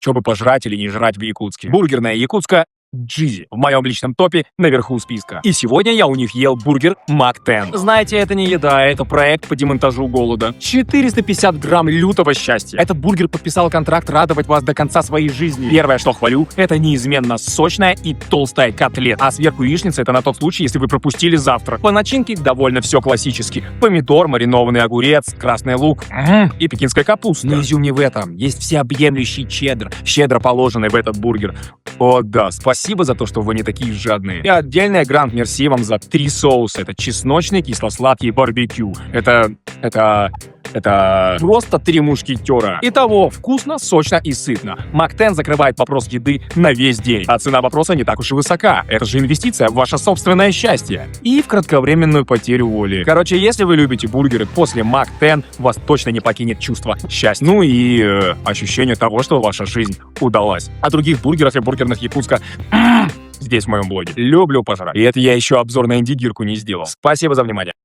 чтобы пожрать или не жрать в Якутске. Бургерная Якутска Джизи в моем личном топе наверху списка. И сегодня я у них ел бургер Мак 10. Знаете, это не еда, это проект по демонтажу голода. 450 грамм лютого счастья. Этот бургер подписал контракт радовать вас до конца своей жизни. Первое, что хвалю, это неизменно сочная и толстая котлета. А сверху яичница — это на тот случай, если вы пропустили завтрак. По начинке довольно все классически. Помидор, маринованный огурец, красный лук и пекинская капуста. Но изюм не в этом. Есть всеобъемлющий чеддер, щедро положенный в этот бургер. О да, спасибо за то, что вы не такие жадные. И отдельное гранд-мерси вам за 3 соуса. Это чесночный, кисло-сладкий, барбекю. Это просто 3 мушкетера. Итого, вкусно, сочно и сытно. Мак 10 закрывает вопрос еды на весь день. А цена вопроса не так уж и высока. Это же инвестиция в ваше собственное счастье. И в кратковременную потерю воли. Короче, если вы любите бургеры, после Мак 10 вас точно не покинет чувство счастья. Ну и ощущение того, что ваша жизнь удалась. О других бургерах и бургерных Якутска здесь в моем блоге. Люблю пожрать. И это я еще обзор на индигирку не сделал. Спасибо за внимание.